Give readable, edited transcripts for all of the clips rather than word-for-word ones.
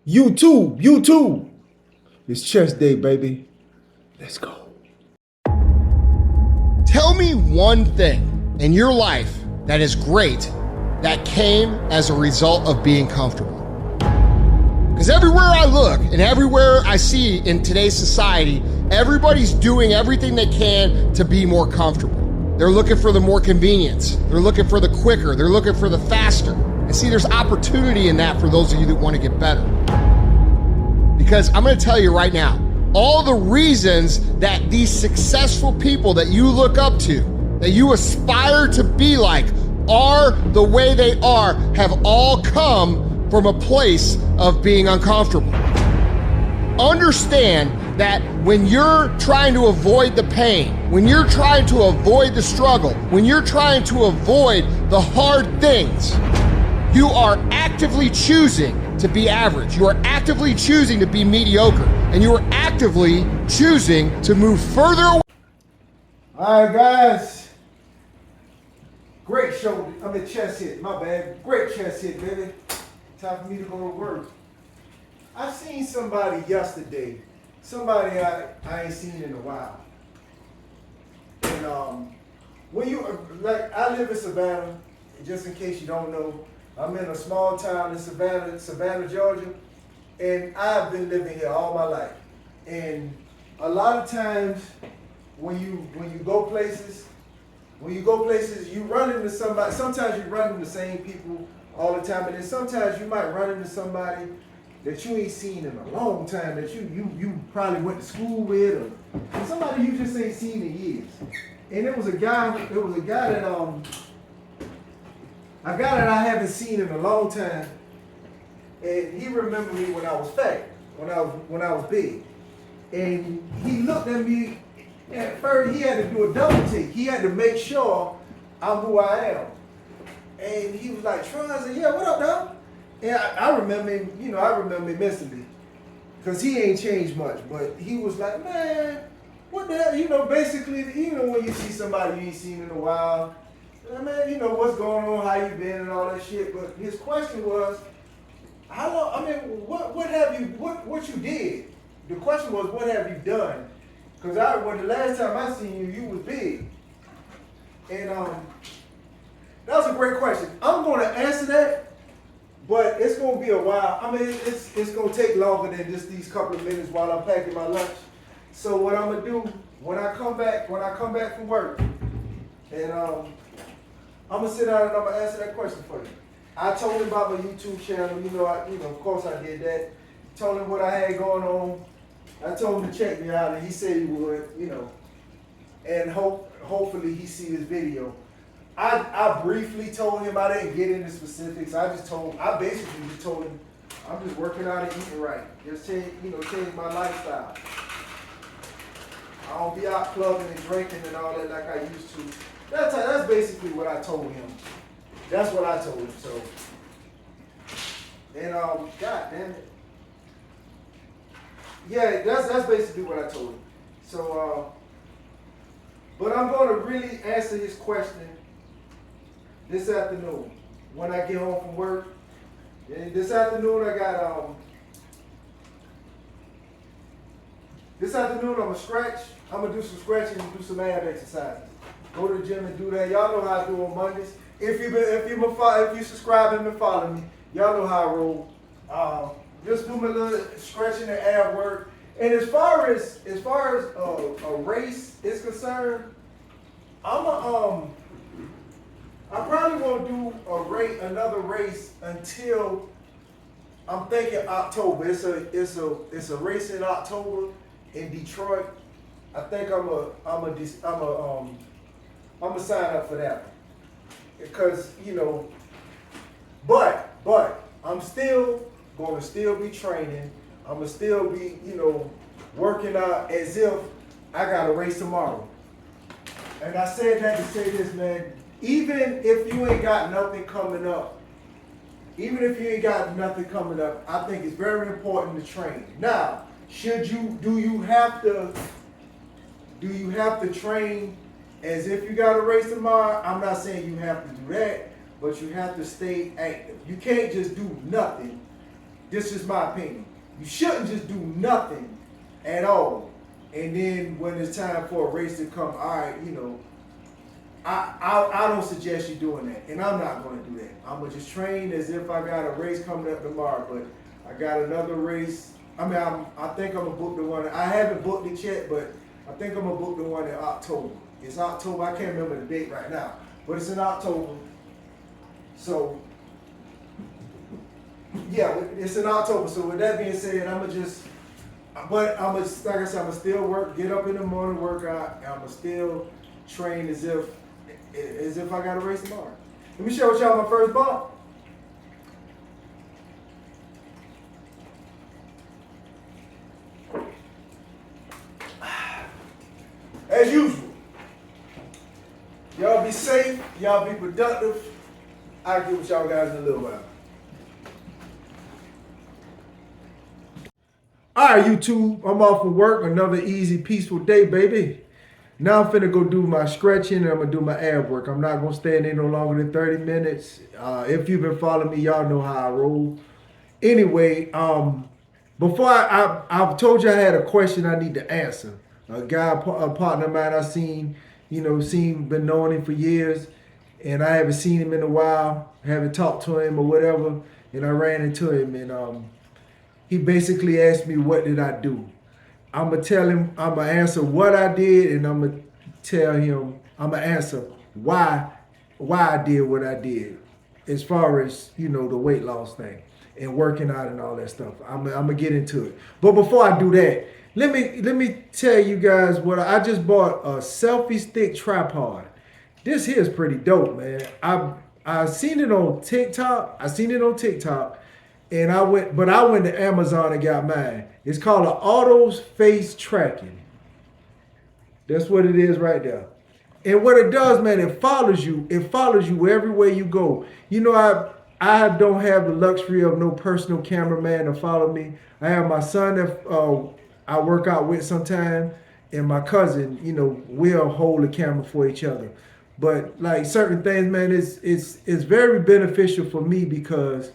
YouTube. It's chest day, baby. Let's go. Tell me one thing in your life that is great that came as a result of being comfortable. Because everywhere I look and everywhere I see in today's society, everybody's doing everything they can to be more comfortable. They're looking for the more convenience. They're looking for the quicker. They're looking for the faster. And see, there's opportunity in that for those of you that want to get better. Because I'm going to tell you right now, all the reasons that these successful people that you look up to, that you aspire to be like, are the way they are, have all come from a place of being uncomfortable. Understand that when you're trying to avoid the pain, when you're trying to avoid the struggle, when you're trying to avoid the hard things, you are actively choosing to be average. You are actively choosing to be mediocre. And you are actively choosing to move further away. All right, guys. Great show. I mean, chest hit. My bad. Great chest hit, baby. Time for me to go to work. I seen somebody yesterday. Somebody I ain't seen in a while. And when you like, I live in Savannah. Just in case you don't know, I'm in a small town in Savannah, Georgia, and I've been living here all my life. And a lot of times, when you go places, you run into somebody. Sometimes you run into the same people all the time, and then sometimes you might run into somebody that you ain't seen in a long time, that you probably went to school with, or somebody you just ain't seen in years. And it was a guy that I haven't seen in a long time, and he remembered me when I was fat, when I was big, and he looked at me. At first, he had to do a double take. He had to make sure I'm who I am, and he was like, "Tron," I said, "Yeah, what up, dog?" And I remember him, I remember him instantly, because he ain't changed much. But he was like, "Man, what the hell?" Basically, when you see somebody you ain't seen in a while, man, what's going on, how you been, and all that shit. But his question was, how long? I mean, what have you, what you did? The question was, what have you done? Because when the last time I seen you, you was big. And that was a great question. I'm going to answer that, but it's going to be a while. I mean, it's going to take longer than just these couple of minutes while I'm packing my lunch. So what I'm going to do when I come back from work, and I'm going to sit down and I'm going to answer that question for you. I told him about my YouTube channel. Of course I did that. Told him what I had going on. I told him to check me out, and he said he would, and hopefully he see this video. I briefly told him, I didn't get into specifics. I basically just told him, I'm just working out and eating right. Just change my lifestyle. I don't be out clubbing and drinking and all that like I used to. That's basically what I told him. That's what I told him. So, and God damn it. Yeah, that's basically what I told him. So, but I'm going to really answer his question this afternoon when I get home from work. And this afternoon I got this afternoon I'm gonna stretch. I'm gonna do some stretching and do some ab exercises. Go to the gym and do that. Y'all know how I do on Mondays. If you subscribe and been following me, y'all know how I roll. Just do my little stretching and ab work. And as far as a race is concerned, I probably won't do another race until I'm thinking October. It's a race in October in Detroit. I think I'm a sign up for that one. Because but I'm still going to be training. I'm going to still be, working out as if I got a race tomorrow. And I said that to say this, man. Even if you ain't got nothing coming up, I think it's very important to train. Now, do you have to train as if you got a race tomorrow? I'm not saying you have to do that, but you have to stay active. You can't just do nothing This is my opinion. You shouldn't just do nothing at all. And then when it's time for a race to come, all right, I don't suggest you doing that, and I'm not going to do that. I'm gonna just train as if I got a race coming up tomorrow. But I got another race. I mean, I think I'm gonna book the one. I haven't booked it yet, but I think I'm gonna book the one in October. It's October. I can't remember the date right now, but it's in October. So yeah, it's in October. So with that being said, like I said, I'm gonna still work, get up in the morning, work out, and I'm gonna still train as if I got a race tomorrow. Let me show y'all my first bump. As usual, y'all be safe, y'all be productive. I'll get with y'all guys in a little while. All right, YouTube, I'm off from work. Another easy, peaceful day, baby. Now I'm finna go do my stretching and I'm gonna do my ab work. I'm not gonna stand there no longer than 30 minutes. If you've been following me, y'all know how I roll. Anyway, before I've told you I had a question I need to answer. A partner of mine I seen, been knowing him for years, and I haven't seen him in a while, haven't talked to him or whatever, and I ran into him, and he basically asked me, what did I do? I'm going to tell him, I'm going to answer what I did, and I'm going to tell him, I'm going to answer why I did what I did as far as, the weight loss thing and working out and all that stuff. I'm going to get into it. But before I do that, let me tell you guys what I just bought: a selfie stick tripod. This here is pretty dope, man. I seen it on TikTok. And I went to Amazon and got mine. It's called an auto face tracking. That's what it is right there. And what it does, man, it follows you. It follows you everywhere you go. I don't have the luxury of no personal cameraman to follow me. I have my son that I work out with sometime, and my cousin, we'll hold the camera for each other. But like certain things, man, it's very beneficial for me because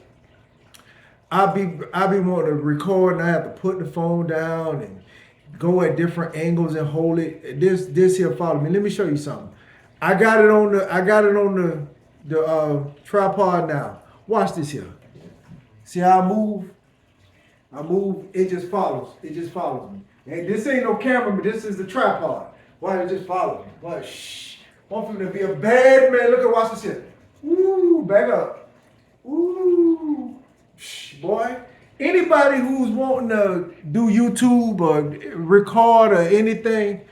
I be wanting to record and I have to put the phone down and go at different angles and hold it. This here follow me. Let me show you something. I got it on the tripod now. Watch this here. See how I move? It just follows. It just follows me. And this ain't no camera, but this is the tripod. Why it just follows me? Why? Shh. Want for me to be a bad man. Look at, watch this here. Ooh, back up. Ooh. Shh, boy. Anybody who's wanting to do YouTube or record or anything,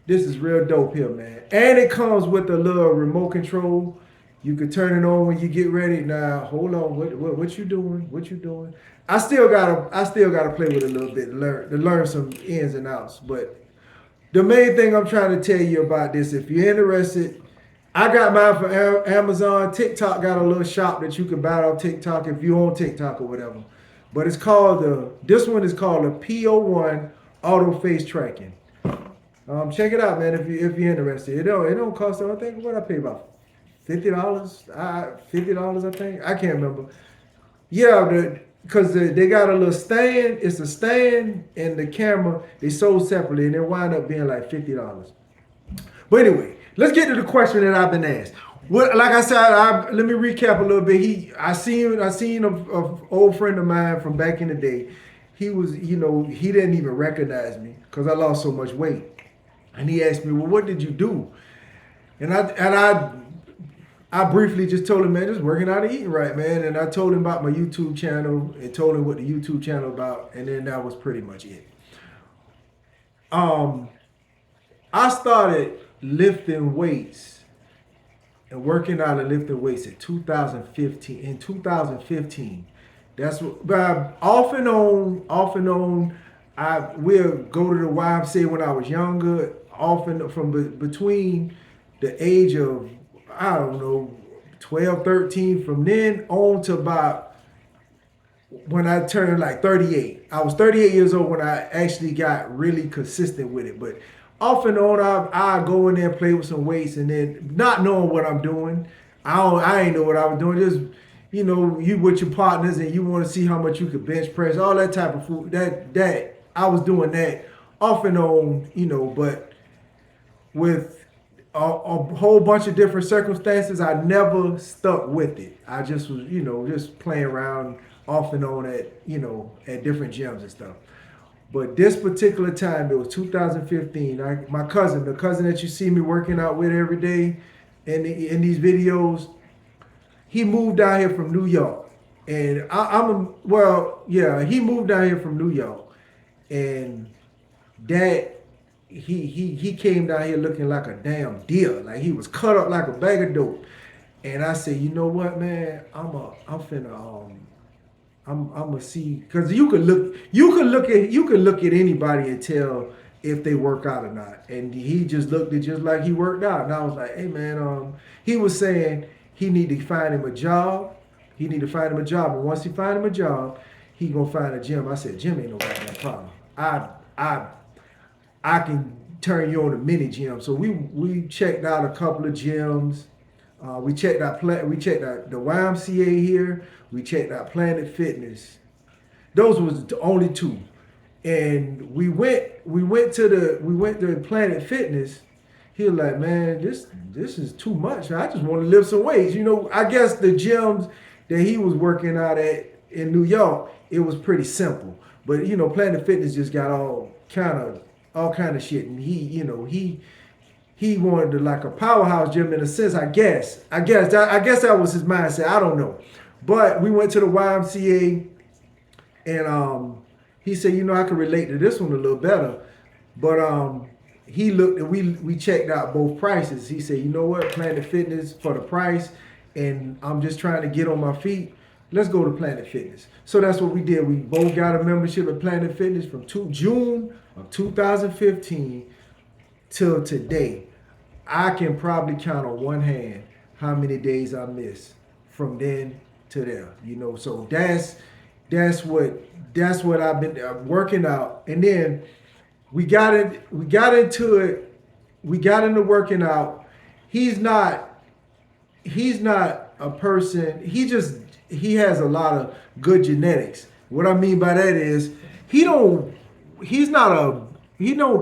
this is real dope here, man. And it comes with a little remote control. You can turn it on when you get ready. Now, hold on. What you doing? What you doing? I still gotta play with it a little bit to learn some ins and outs. But the main thing I'm trying to tell you about this, if you're interested, I got mine from Amazon. TikTok got a little shop that you can buy it off TikTok if you own TikTok or whatever. But it's called this one is called a PO1 auto face tracking. Check it out, man. If you're interested, it don't cost. I think what I pay about $50. $50, I think. I can't remember. Yeah, because they got a little stand. It's a stand and the camera. They sold separately, and it wind up being like $50. But anyway, let's get to the question that I've been asked. Like I said, let me recap a little bit. I seen a old friend of mine from back in the day. He was, he didn't even recognize me because I lost so much weight. And he asked me, well, what did you do? And I briefly just told him, man, just working out and eating right, man. And I told him about my YouTube channel and told him what the YouTube channel about. And then that was pretty much it. I started lifting weights and working out and lifting weights in 2015. In 2015, that's what. But off and on, I will go to the YMCA when I was younger. Often from between the age of, I don't know, 12, 13. From then on to about when I turned like 38. I was 38 years old when I actually got really consistent with it. But off and on, I go in there and play with some weights, and then not knowing what I'm doing, I ain't know what I was doing. Just you with your partners and you want to see how much you could bench press, all that type of food. That I was doing that off and on, but with a whole bunch of different circumstances, I never stuck with it. I just was, just playing around off and on at different gyms and stuff. But this particular time, it was 2015. My cousin, the cousin that you see me working out with every day in these videos, he moved down here from New York. And he moved down here from New York. And that he came down here looking like a damn deer, like he was cut up like a bag of dope. And I said, you know what, man, I'm gonna see, because you can look at anybody and tell if they work out or not. And he just looked at just like he worked out. And I was like, hey man, he was saying he need to find him a job. He need to find him a job. And once he find him a job, he gonna find a gym. I said, gym ain't no goddamn problem. I can turn you on a mini gym. So we checked out a couple of gyms. We checked out the YMCA here. We checked out Planet Fitness. Those was the only two. And we went to Planet Fitness. He was like, man, this is too much. I just want to lift some weights. I guess the gyms that he was working out at in New York, it was pretty simple. But Planet Fitness just got all kind of shit. And he wanted to like a powerhouse gym in a sense, I guess that was his mindset. I don't know. But we went to the YMCA and he said, I can relate to this one a little better. But he looked and we checked out both prices. He said, you know what, Planet Fitness for the price, and I'm just trying to get on my feet. Let's go to Planet Fitness. So that's what we did. We both got a membership at Planet Fitness from June of 2015 till today. I can probably count on one hand how many days I missed from then to there. So that's what I've been working out. And then we got into it. We got into working out. He's not a person. He has a lot of good genetics. What I mean by that is he don't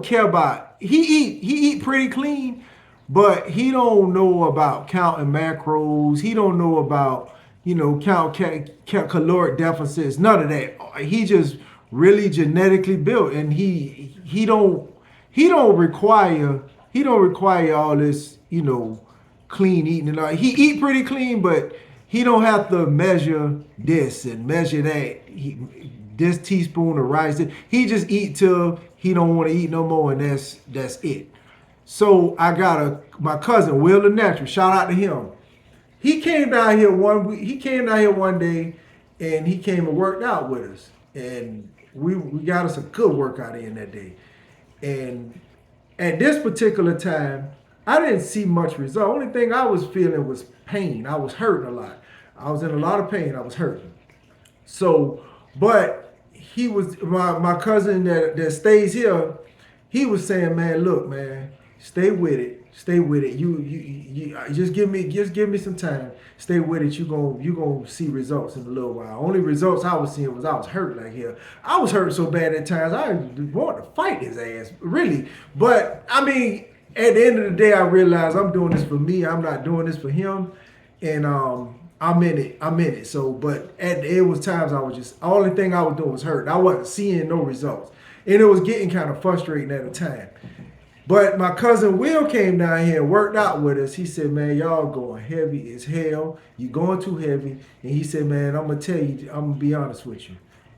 care about, he eat pretty clean, but he don't know about counting macros. He don't know about, count caloric deficits, none of that. He just really genetically built, and he don't require all this, clean eating and all. He eat pretty clean, but he don't have to measure this and measure that. This teaspoon of rice. He just eat till he don't want to eat no more, and that's it. So I got my cousin Will the Natural. Shout out to him. He came down here one week. He came down here one day, and he came and worked out with us, and we got us a good workout in that day. And at this particular time, I didn't see much result. Only thing I was feeling was pain. I was hurting a lot. I was in a lot of pain. I was hurting. So, but he was my cousin that stays here. He was saying, man, look, man, stay with it. Stay with it. You just give me some time. Stay with it. You gonna see results in a little while. Only results I was seeing was I was hurt like hell. I was hurt so bad at times I wanted to fight his ass, really. But I mean, at the end of the day, I realized I'm doing this for me. I'm not doing this for him, and I'm in it. So, but it was times I was just, the only thing I was doing was hurt. I wasn't seeing no results, and it was getting kind of frustrating at the time. But my cousin Will came down here and worked out with us. He said, man, y'all going heavy as hell. You going too heavy. And he said, man, I'm going to tell you, I'm going to be honest with you.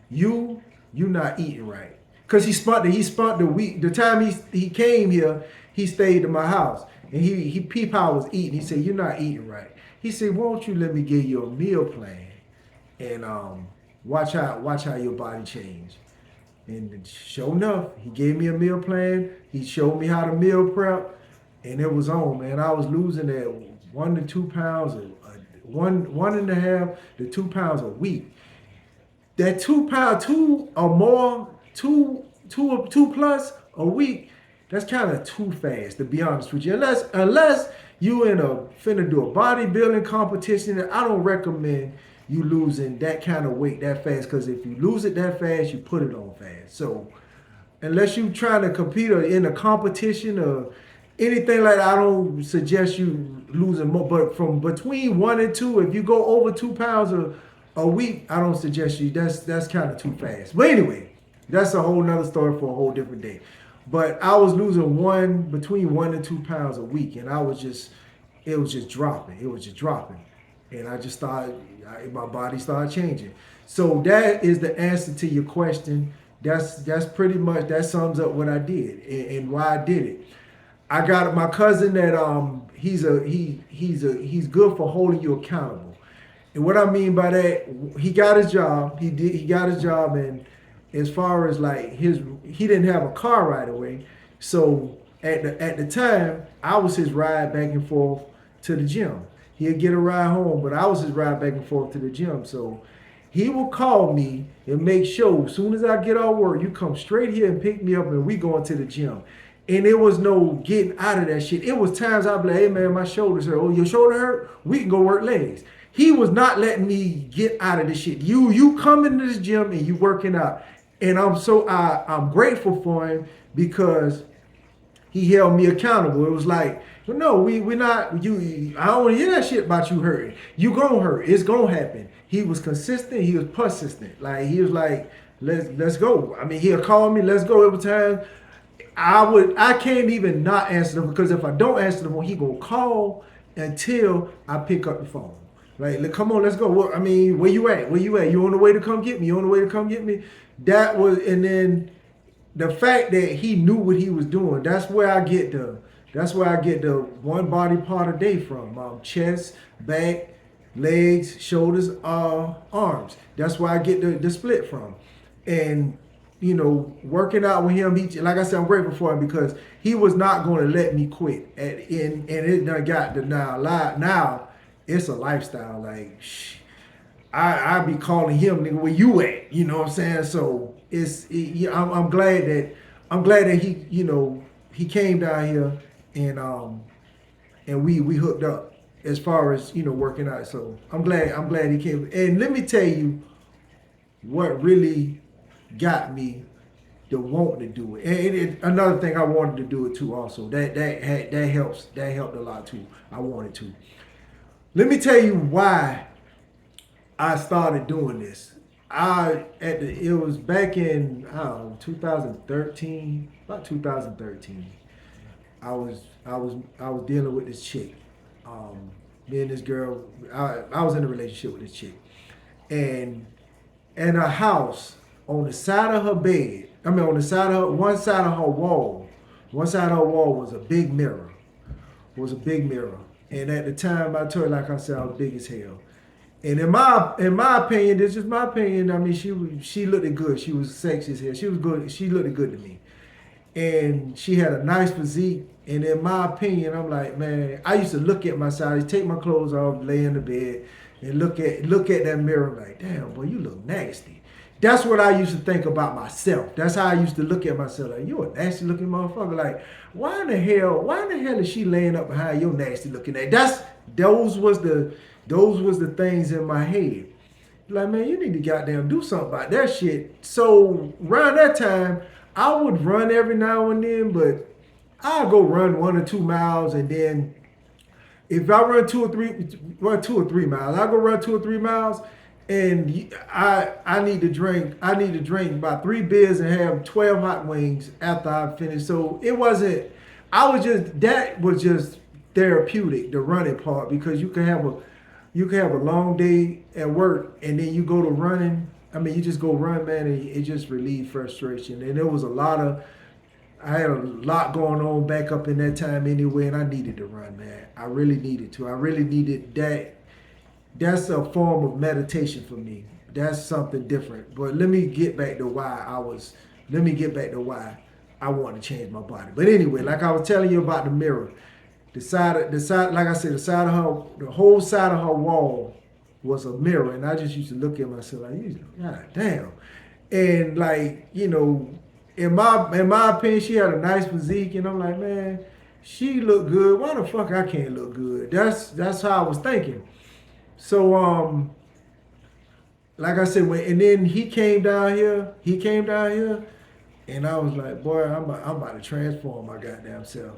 You not eating right. Because he spent the week, the time he came here, he stayed in my house. And he peeped how I was eating. He said, you're not eating right. He said, why don't you let me give you a meal plan and watch how your body change. And sure enough, he gave me a meal plan. He showed me how to meal prep, and it was on, man. I was losing that 1 to 2 pounds, one and a half to 2 pounds a week. That 2 or more, two plus a week, that's kind of too fast, to be honest with you. Unless you finna do a bodybuilding competition, I don't recommend you losing that kind of weight that fast. Because if you lose it that fast, you put it on fast. So unless you trying to compete or in a competition or anything like that, I don't suggest you losing more. But from between 1 and 2, if you go over 2 pounds a week, I don't suggest you. That's kind of too fast. But anyway, that's a whole nother story for a whole different day. But I was losing between 1 and 2 pounds a week, and it was just dropping. It was just dropping, and I just started. My body started changing. So that is the answer to your question. That's pretty much that sums up what I did and why I did it. I got my cousin that he's good for holding you accountable. And what I mean by that, he got his job. He got his job, and as far as like he didn't have a car right away. So at the time, I was his ride back and forth to the gym. He'd get a ride home, but I was his ride back and forth to the gym. So he will call me and make sure as soon as I get off work, you come straight here and pick me up and we going to the gym. And there was no getting out of that shit. It was times I'd be like, hey man, my shoulders hurt. Oh, your shoulder hurt? We can go work legs. He was not letting me get out of this shit. You come into this gym and you working out. And I'm grateful for him because he held me accountable. It was like, no, we're not you. I don't want to hear that shit about you hurting. You gonna hurt. It's gonna happen. He was consistent. He was persistent. Like he was like, let's go. I mean, he'll call me. Let's go every time. I can't even not answer them because if I don't answer the phone, he gonna call until I pick up the phone. Like, come on, let's go. Well, I mean, where you at? Where you at? You on the way to come get me? You on the way to come get me? That was, and then the fact that he knew what he was doing. That's where I get the one body part a day from. Chest, back, legs, shoulders, arms. That's where I get the split from. And you know, working out with him, like I said, I'm grateful for him because he was not going to let me quit. And it done got to now it's a lifestyle. Like, I be calling him, nigga, where you at? You know what I'm saying? So I'm glad that he, you know, he came down here and we hooked up as far as, you know, working out. So I'm glad he came. And let me tell you what really got me to want to do it. And another thing, I wanted to do it too also. That helped a lot too. I wanted to. Let me tell you why I started doing this. It was back in 2013, about 2013. I was dealing with this chick. Me and this girl, I was in a relationship with this chick, and her house, on the side of her bed, on the side of one side of her wall was a big mirror. And at the time, I told her, like I said, I was big as hell. And in my opinion, this is my opinion. I mean, she looked good. She was sexy as hell. She was good. She looked good to me, and she had a nice physique. And in my opinion, I'm like, man, I used to look at myself, I used to take my clothes off, lay in the bed, and look at that mirror, like, damn, boy, you look nasty. That's what I used to think about myself. That's how I used to look at myself, like, you a nasty looking motherfucker. Like, why in the hell is she laying up behind your nasty looking ass? Those was the things in my head. Like, man, you need to goddamn do something about that shit. So around that time, I would run every now and then, but I'll go run 1 or 2 miles, and then if I run 2 or 3 miles, I go run 2 or 3 miles, and I need to drink about 3 beers and have 12 hot wings after I finish. So that was just therapeutic, the running part, because you can have a long day at work, and then you go to running. I mean, you just go run, man, and it just relieves frustration. And there was I had a lot going on back up in that time anyway, and I needed to run, man. I really needed to. I really needed that. That's a form of meditation for me. That's something different. But let me get back to why I wanted to change my body. But anyway, like I was telling you about the mirror, the whole side of her wall was a mirror, and I just used to look at myself like, God damn. And like, you know, in my opinion, she had a nice physique, and I'm like, man, she looked good. Why the fuck I can't look good? That's how I was thinking. So like I said, and then he came down here, and I was like, boy, I'm about to transform my goddamn self.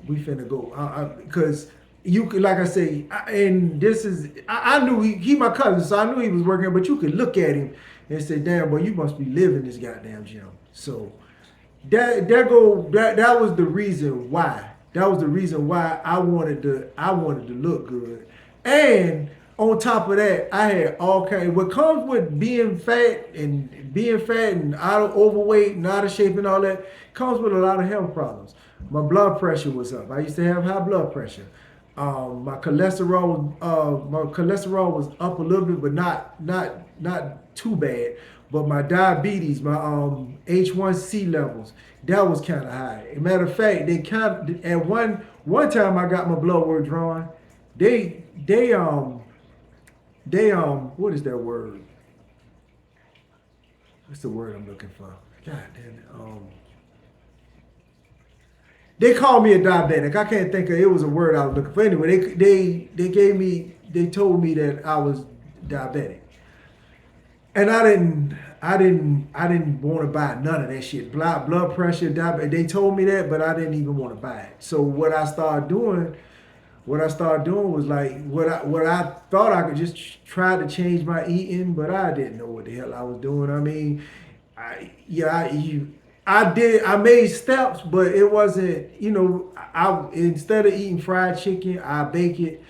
We finna go, because you could, like I say, and this is, I knew he my cousin, so I knew he was working, but you could look at him and say, damn, boy, you must be living this goddamn gym. So that was the reason why. That was the reason why I wanted to look good. And on top of that, I had all kinds. What comes with being fat and out of overweight and out of shape and all that comes with a lot of health problems. My blood pressure was up. I used to have high blood pressure. My cholesterol was up a little bit, but not too bad. But my diabetes, my H1C levels, that was kind of high. As a matter of fact, they kind of, at one time I got my blood work drawn. They what is that word? What's the word I'm looking for? God damn it. They called me a diabetic. I can't think of it. Was a word I was looking for. Anyway, they told me that I was diabetic. And I didn't want to buy none of that shit. Blood pressure, diabetes. They told me that, but I didn't even want to buy it. So what I started doing was like what I thought I could just try to change my eating, but I didn't know what the hell I was doing. I mean, I made steps, but it wasn't, I instead of eating fried chicken, I bake it.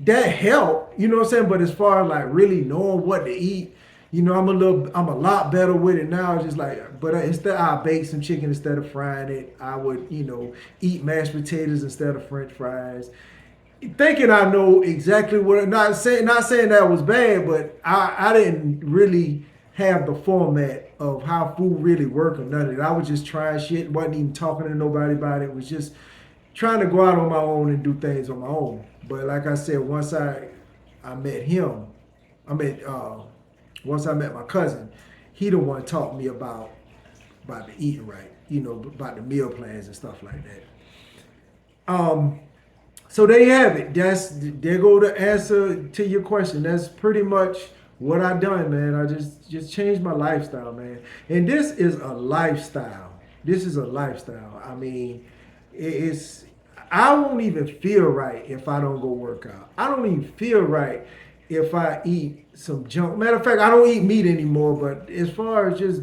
That helped, you know what I'm saying? But as far as like really knowing what to eat, I'm a lot better with it now. Just like, but instead I bake some chicken instead of frying it. I would, eat mashed potatoes instead of French fries. Thinking I know exactly what, not saying that was bad, but I didn't really have the format of how food really worked or none of it. I was just trying shit, wasn't even talking to nobody about it. Was just trying to go out on my own and do things on my own. But like I said, once I met my cousin, he the one taught me about the eating right, about the meal plans and stuff like that. So there you have it. There go the answer to your question. That's pretty much what I done, man. I just changed my lifestyle, man. And this is a lifestyle. I mean, I won't even feel right if I don't go work out. I don't even feel right if I eat some junk. Matter of fact, I don't eat meat anymore, but as far as just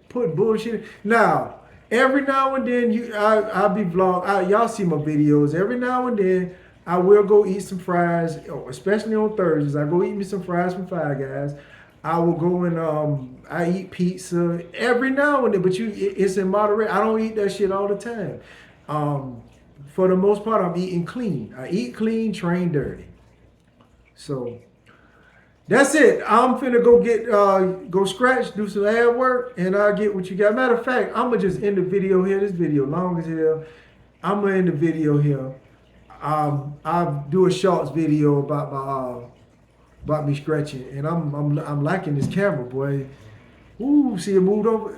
put bullshit. Now, every now and then, I'll be y'all see my videos. Every now and then, I will go eat some fries, especially on Thursdays. I go eat me some fries from Five Guys. I will go and I eat pizza every now and then, but it's in moderate. I don't eat that shit all the time. For the most part, I'm eating clean. I eat clean, train dirty. So that's it. I'm finna go scratch, do some ad work, and I'll get what you got. Matter of fact, I'm gonna just end the video here. This video long as hell. I'm gonna end the video here. I'll do a shorts video about me scratching, and I'm liking this camera, boy. Ooh, see it moved over.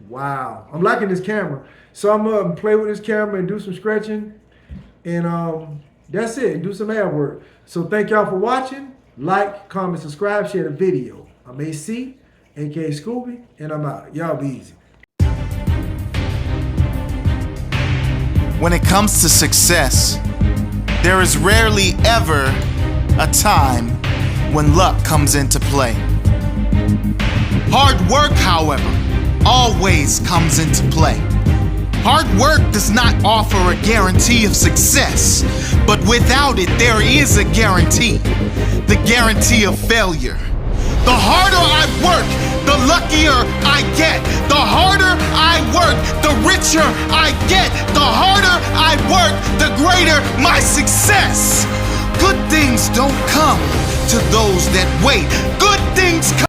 Wow, I'm liking this camera. So I'm gonna play with this camera and do some scratching, and that's it. Do some ad work. So thank y'all for watching. Like, comment, subscribe, share the video. I'm a.k.a. Scooby, and I'm out. Y'all be easy. When it comes to success, there is rarely ever a time when luck comes into play. Hard work, however, always comes into play. Hard work does not offer a guarantee of success, but without it, there is a guarantee. The guarantee of failure. The harder I work, the luckier I get. The harder I work, the richer I get. The harder I work, the greater my success. Good things don't come to those that wait. Good things come